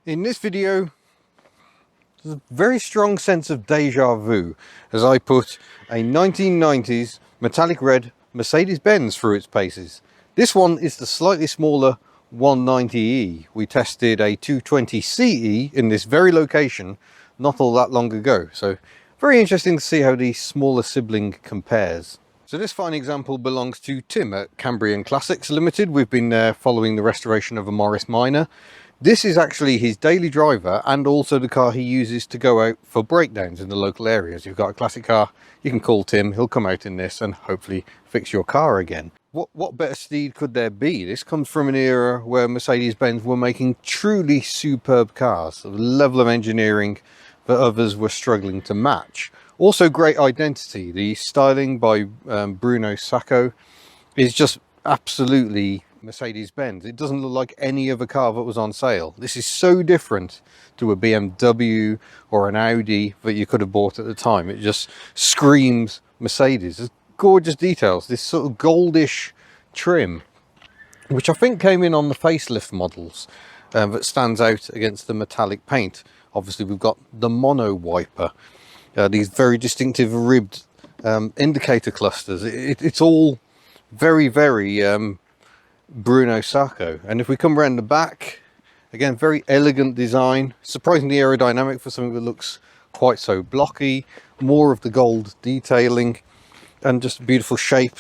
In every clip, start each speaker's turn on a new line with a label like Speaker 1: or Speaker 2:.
Speaker 1: In this video, there's a very strong sense of deja vu as I put a 1990s metallic red Mercedes-Benz through its paces. This one is the slightly smaller 190e. We tested a 220ce in this very location not all that long ago, so very interesting to see how the smaller sibling compares. So this fine example belongs to Tim at Cambrian Classics Limited. We've been following the restoration of a Morris Minor. This is actually his daily driver and also the car he uses to go out for breakdowns in the local areas. You've got a classic car, you can call Tim, he'll come out in this and hopefully fix your car again. What better steed could there be? This comes from an era where Mercedes-Benz were making truly superb cars, a level of engineering that others were struggling to match. Also great identity. The styling by Bruno Sacco is just absolutely Mercedes-Benz. It doesn't look like any other car that was on sale. This is so different to a BMW or an Audi that you could have bought at the time. It just screams Mercedes. There's gorgeous details. This sort of goldish trim, which I think came in on the facelift models, that stands out against the metallic paint. Obviously we've got the mono wiper, these very distinctive ribbed indicator clusters. It's all very Bruno Sacco. And if we come around the back, again, very elegant design, surprisingly aerodynamic for something that looks quite so blocky, more of the gold detailing and just a beautiful shape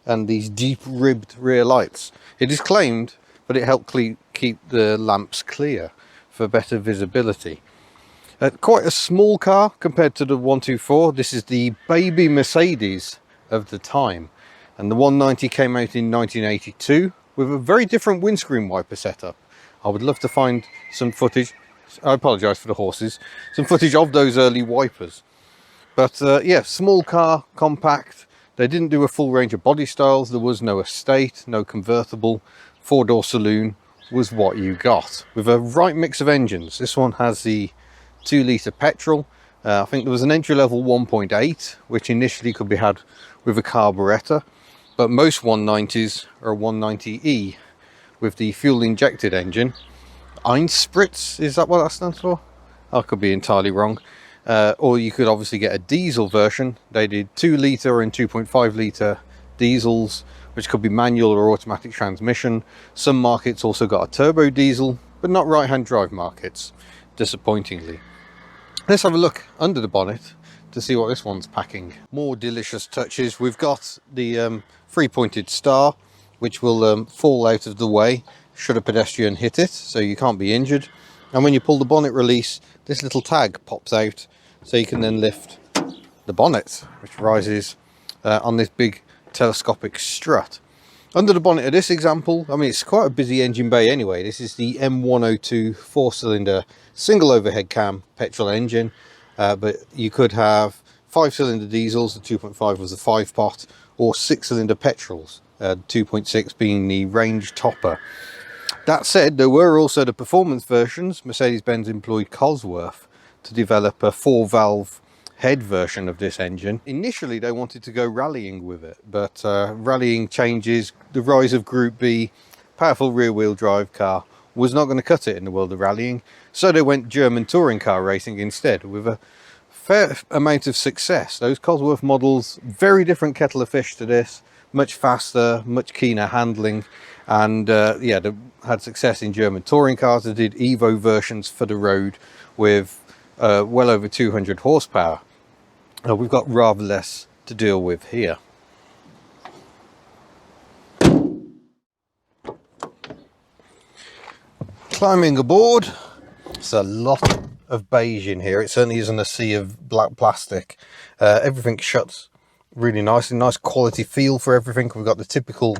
Speaker 1: and these deep ribbed rear lights. It is claimed but it helped keep the lamps clear for better visibility. Quite a small car compared to the 124. This is the baby Mercedes of the time, and the 190 came out in 1982 with a very different windscreen wiper setup. I would love to find some footage, I apologise for the horses, some footage of those early wipers. But yeah, small car, compact. They didn't do a full range of body styles. There was no estate, no convertible. Four-door saloon was what you got, with a right mix of engines. This one has the 2-litre petrol. I think there was an entry-level 1.8, which initially could be had with a carburettor. But most 190s are 190e with the fuel-injected engine. Einspritz, is that what that stands for? I could be entirely wrong. Or you could obviously get a diesel version. They did 2-litre and 2.5-litre diesels, which could be manual or automatic transmission. Some markets also got a turbo diesel, but not right-hand drive markets, disappointingly. Let's have a look under the bonnet to see what this one's packing. More delicious touches. We've got the 3-pointed star, which will fall out of the way should a pedestrian hit it, so you can't be injured. And when you pull the bonnet release, this little tag pops out, so you can then lift the bonnet, which rises on this big telescopic strut. Under the bonnet of this example, I mean, it's quite a busy engine bay anyway. This is the M102 4-cylinder single overhead cam petrol engine, but you could have 5-cylinder diesels, the 2.5 was the 5-pot, or 6-cylinder petrols, 2.6 being the range topper. That said, there were also the performance versions. Mercedes-Benz employed Cosworth to develop a 4-valve head version of this engine. Initially they wanted to go rallying with it, but rallying changes, the rise of Group B, powerful rear-wheel drive car was not going to cut it in the world of rallying, so they went German touring car racing instead, with a fair amount of success. Those Cosworth models, very different kettle of fish to this, much faster, much keener handling, and yeah, they had success in German touring cars. They did Evo versions for the road with well over 200 horsepower. We've got rather less to deal with here. Climbing aboard, it's a lot of beige in here. It certainly isn't a sea of black plastic. Everything shuts really nicely, nice quality feel for everything. We've got the typical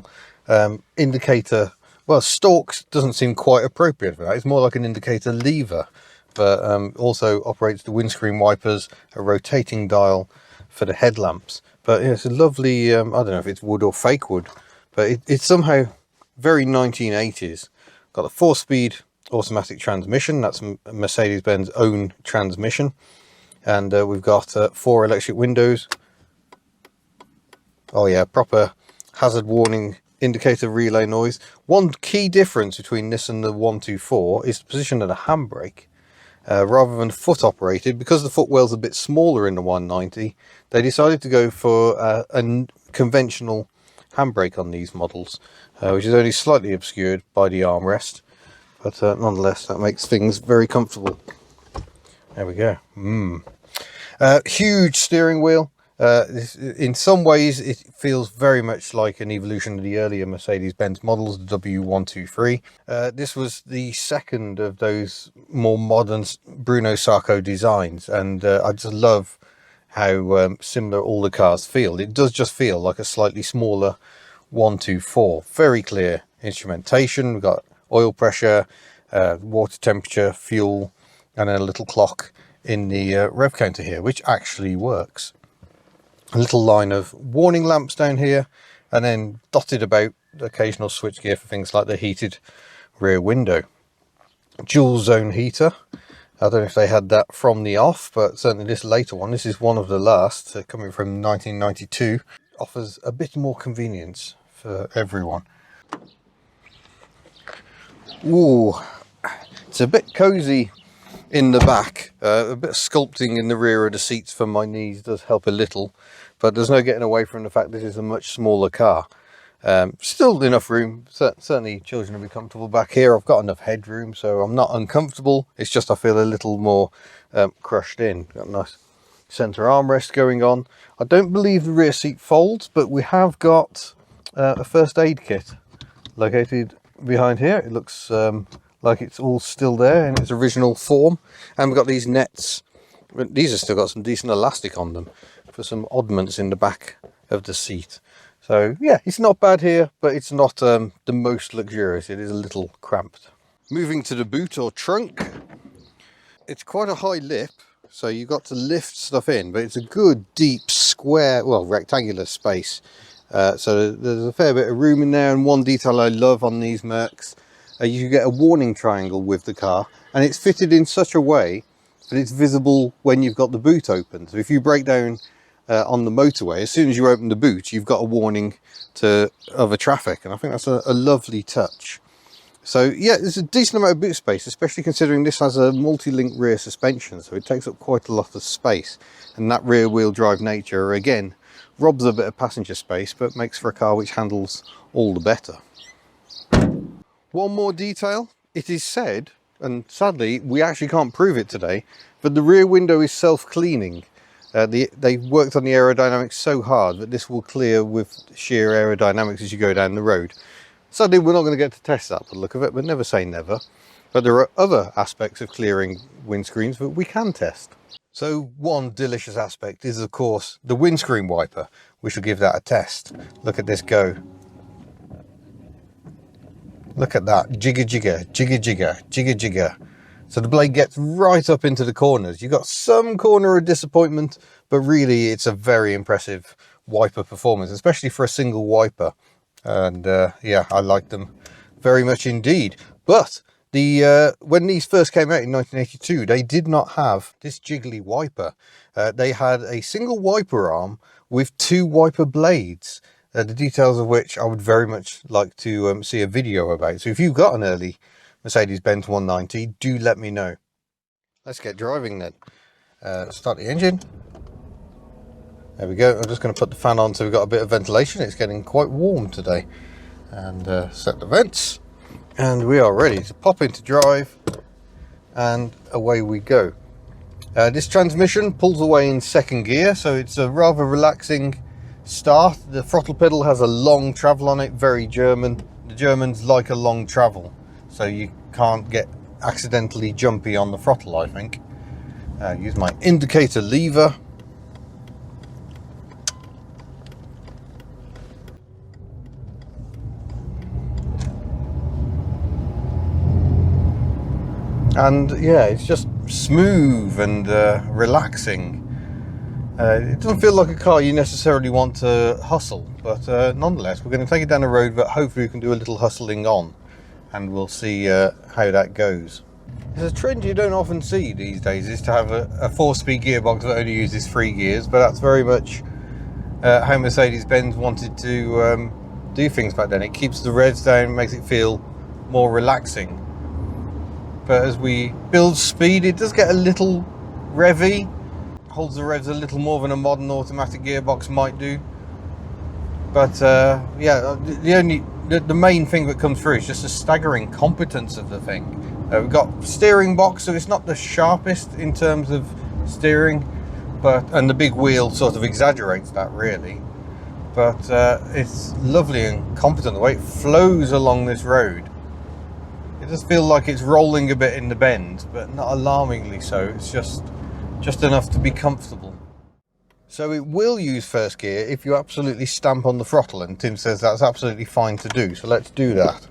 Speaker 1: indicator, well, stalks doesn't seem quite appropriate for that. It's more like an indicator lever, but also operates the windscreen wipers, a rotating dial for the headlamps. But yeah, it's a lovely, I don't know if it's wood or fake wood, but it's somehow very 1980s. Got a 4-speed automatic transmission. That's Mercedes-Benz own transmission. And we've got 4 electric windows. Oh yeah, proper hazard warning indicator relay noise. One key difference between this and the 124 is the position of the handbrake. Rather than foot operated, because the footwell's a bit smaller in the 190, they decided to go for a conventional handbrake on these models, which is only slightly obscured by the armrest, but nonetheless that makes things very comfortable. There we go. Huge steering wheel. In some ways it feels very much like an evolution of the earlier Mercedes-Benz models, the W123. This was the second of those more modern Bruno Sacco designs, and I just love how similar all the cars feel. It does just feel like a slightly smaller 124. Very clear instrumentation. We've got oil pressure, water temperature, fuel, and then a little clock in the rev counter here, which actually works. A little line of warning lamps down here, and then dotted about the occasional switchgear for things like the heated rear window. Dual zone heater. I don't know if they had that from the off, but certainly this later one, this is one of the last, coming from 1992, offers a bit more convenience for everyone. Ooh, it's a bit cozy in the back. A bit of sculpting in the rear of the seats for my knees does help a little, but there's no getting away from the fact this is a much smaller car. Still enough room. Certainly children will be comfortable back here. I've got enough headroom, so I'm not uncomfortable. It's just I feel a little more crushed in. Got a nice center armrest going on. I don't believe the rear seat folds, but we have got a first aid kit located behind here. It looks like it's all still there in its original form, and we've got these nets. These have still got some decent elastic on them for some oddments in the back of the seat. So yeah, it's not bad here, but it's not the most luxurious. It is a little cramped. Moving to the boot or trunk, it's quite a high lip, so you've got to lift stuff in, but it's a good deep square, well, rectangular space. So there's a fair bit of room in there, and one detail I love on these Mercs, you get a warning triangle with the car, and it's fitted in such a way that it's visible when you've got the boot open. So if you break down on the motorway, as soon as you open the boot, you've got a warning to other traffic, and I think that's a lovely touch. So yeah, there's a decent amount of boot space, especially considering this has a multi-link rear suspension, so it takes up quite a lot of space, and that rear wheel drive nature again robs a bit of passenger space, but makes for a car which handles all the better. One more detail, it is said, and sadly we actually can't prove it today, but the rear window is self-cleaning. They worked on the aerodynamics so hard that this will clear with sheer aerodynamics as you go down the road. Sadly, we're not going to get to test that by the look of it, but never say never. But there are other aspects of clearing windscreens that we can test. So one delicious aspect is, of course, the windscreen wiper. We shall give that a test. Look at this go. Look at that. Jigger, jigger, jigger, jigger, jigger, jigger. So the blade gets right up into the corners. You've got some corner of disappointment, but really it's a very impressive wiper performance, especially for a single wiper. And yeah, I like them very much indeed. But when these first came out in 1982, they did not have this jiggly wiper. They had a single wiper arm with two wiper blades, the details of which I would very much like to see a video about. So if you've got an early Mercedes-Benz 190, do let me know. Let's get driving then. Start the engine. There we go. I'm just going to put the fan on so we've got a bit of ventilation. It's getting quite warm today. And set the vents. And we are ready to pop into drive. And away we go. This transmission pulls away in second gear, so it's a rather relaxing start. The throttle pedal has a long travel on it, very German. The Germans like a long travel, so you can't get accidentally jumpy on the throttle, I think. Use my indicator lever. And yeah, it's just smooth and relaxing. It doesn't feel like a car you necessarily want to hustle, but nonetheless, we're going to take it down a road that hopefully we can do a little hustling on, and we'll see how that goes. There's a trend you don't often see these days, is to have a 4-speed gearbox that only uses 3 gears, but that's very much how Mercedes-Benz wanted to do things back then. It keeps the revs down, makes it feel more relaxing. But as we build speed, it does get a little revvy, holds the revs a little more than a modern automatic gearbox might do. But yeah, the main thing that comes through is just the staggering competence of the thing. We've got steering box, so it's not the sharpest in terms of steering, and the big wheel sort of exaggerates that really. But it's lovely and competent the way it flows along this road. It does feel like it's rolling a bit in the bend, but not alarmingly so. It's just enough to be comfortable. So it will use first gear if you absolutely stamp on the throttle, and Tim says that's absolutely fine to do. So let's do that.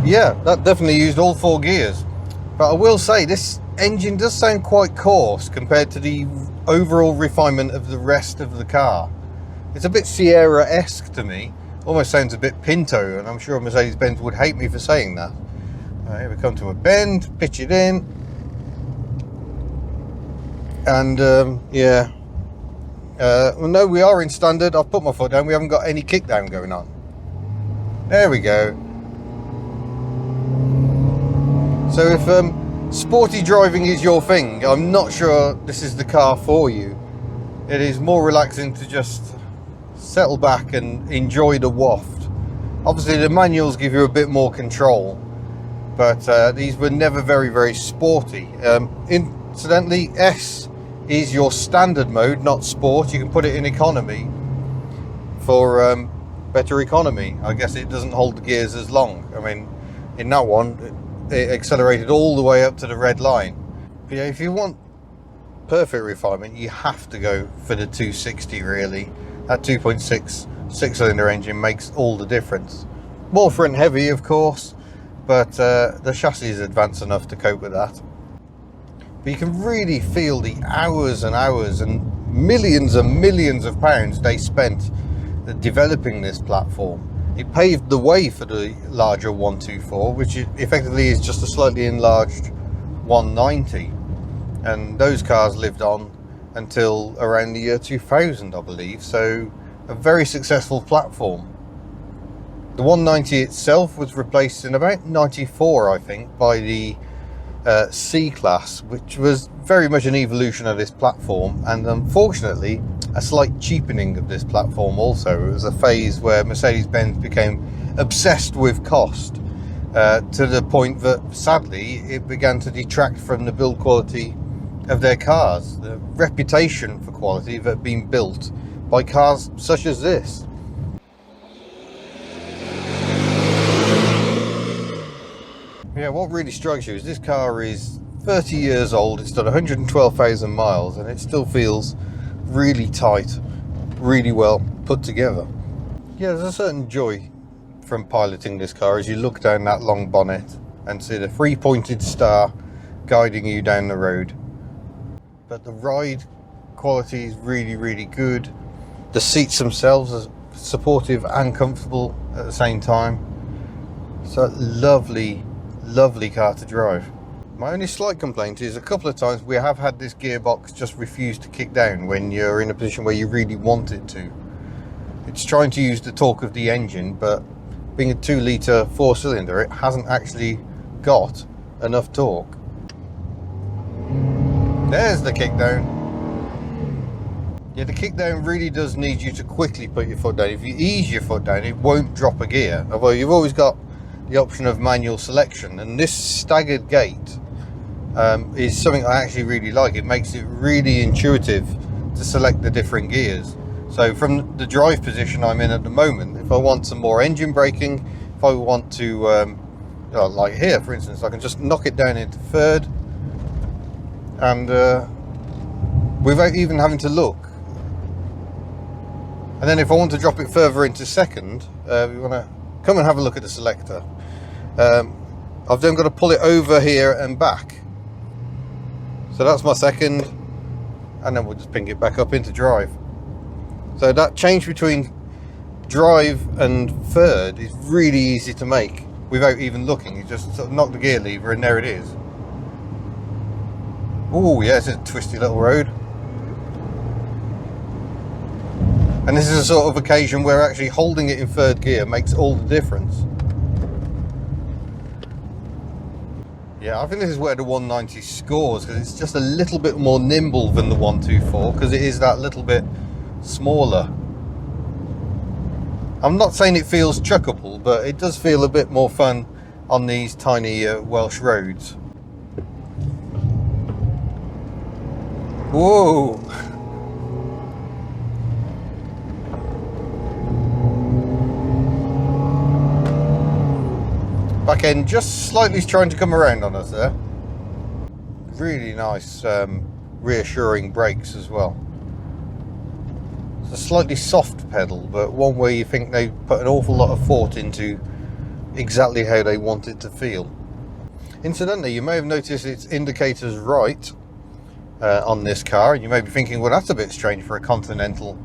Speaker 1: Yeah, that definitely used all 4 gears. But I will say this engine does sound quite coarse compared to the overall refinement of the rest of the car. It's a bit Sierra-esque to me. Almost sounds a bit Pinto, and I'm sure Mercedes-Benz would hate me for saying that. Here we come to a bend, pitch it in. And yeah. Well, no, we are in standard. I've put my foot down. We haven't got any kick down going on. There we go. So if sporty driving is your thing, I'm not sure this is the car for you. It is more relaxing to just settle back and enjoy the waft. Obviously the manuals give you a bit more control, but these were never very sporty. Incidentally, S is your standard mode, not sport. You can put it in economy for better economy. I guess it doesn't hold the gears as long. I mean, in that one it accelerated all the way up to the red line. But yeah, if you want perfect refinement, you have to go for the 260 really. That 2.6 6-cylinder engine makes all the difference. More front heavy of course, but the chassis is advanced enough to cope with that. But you can really feel the hours and hours and millions of pounds they spent developing this platform. It paved the way for the larger 124, which effectively is just a slightly enlarged 190, and those cars lived on until around the year 2000, I believe. So a very successful platform. The 190 itself was replaced in about 94, I think, by the C-Class, which was very much an evolution of this platform, and unfortunately a slight cheapening of this platform also. It was a phase where Mercedes-Benz became obsessed with cost to the point that sadly it began to detract from the build quality of their cars, the reputation for quality that had been built by cars such as this. Yeah, what really strikes you is this car is 30 years old, it's done 112,000 miles, and it still feels really tight, really well put together. Yeah, there's a certain joy from piloting this car as you look down that long bonnet and see the 3-pointed star guiding you down the road. But the ride quality is really good. The seats themselves are supportive and comfortable at the same time. So lovely car to drive. My only slight complaint is a couple of times we have had this gearbox just refuse to kick down when you're in a position where you really want it to. It's trying to use the torque of the engine, but being a 2-litre 4-cylinder, it hasn't actually got enough torque. There's the kick down. Yeah, the kick down really does need you to quickly put your foot down. If you ease your foot down, it won't drop a gear. Although you've always got the option of manual selection, and this staggered gate is something I actually really like. It makes it really intuitive to select the different gears. So from the drive position I'm in at the moment, if I want some more engine braking, if I want to like here for instance, I can just knock it down into third, and without even having to look. And then if I want to drop it further into second, we want to come and have a look at the selector. I've then got to pull it over here and back. So that's my second, and then we'll just ping it back up into drive. So that change between drive and third is really easy to make. without even looking. You just sort of knock the gear lever and there it is. Oh yeah, it's a twisty little road. And this is a sort of occasion where actually holding it in third gear makes all the difference. Yeah, I think this is where the 190 scores, because it's just a little bit more nimble than the 124, because it is that little bit smaller. I'm not saying it feels chuckable, but it does feel a bit more fun on these tiny Welsh roads. Whoa! Back end just slightly trying to come around on us there. Really nice, reassuring brakes as well. It's a slightly soft pedal, but one where you think they put an awful lot of thought into exactly how they want it to feel. Incidentally, you may have noticed its indicators right on this car, and you may be thinking, well, that's a bit strange for a Continental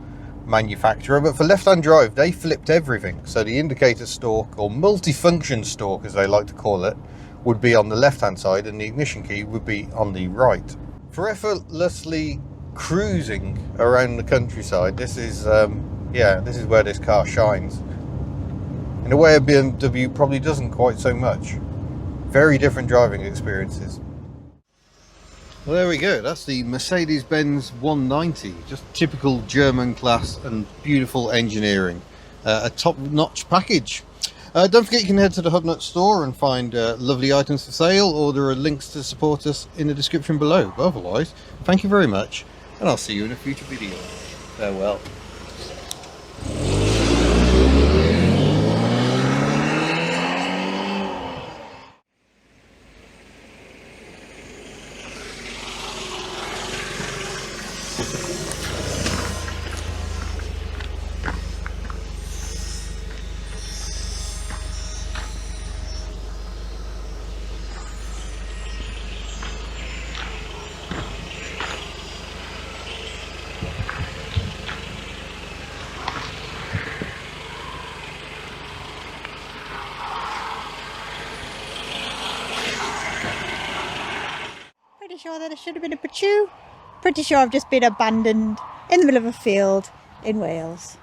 Speaker 1: manufacturer, but for left-hand drive they flipped everything, so the indicator stalk, or multifunction stalk as they like to call it, would be on the left-hand side and the ignition key would be on the right. For effortlessly cruising around the countryside, this is yeah, this is where this car shines. In a way a BMW probably doesn't quite so much. Very different driving experiences. Well, there we go, that's the Mercedes-Benz 190, just typical German class and beautiful engineering. A top-notch package. Don't forget you can head to the Hubnut store and find lovely items for sale, or there are links to support us in the description below. But otherwise, thank you very much, and I'll see you in a future video. Farewell.
Speaker 2: Pretty sure that it should have been a Pachu. Pretty sure I've just been abandoned in the middle of a field in Wales.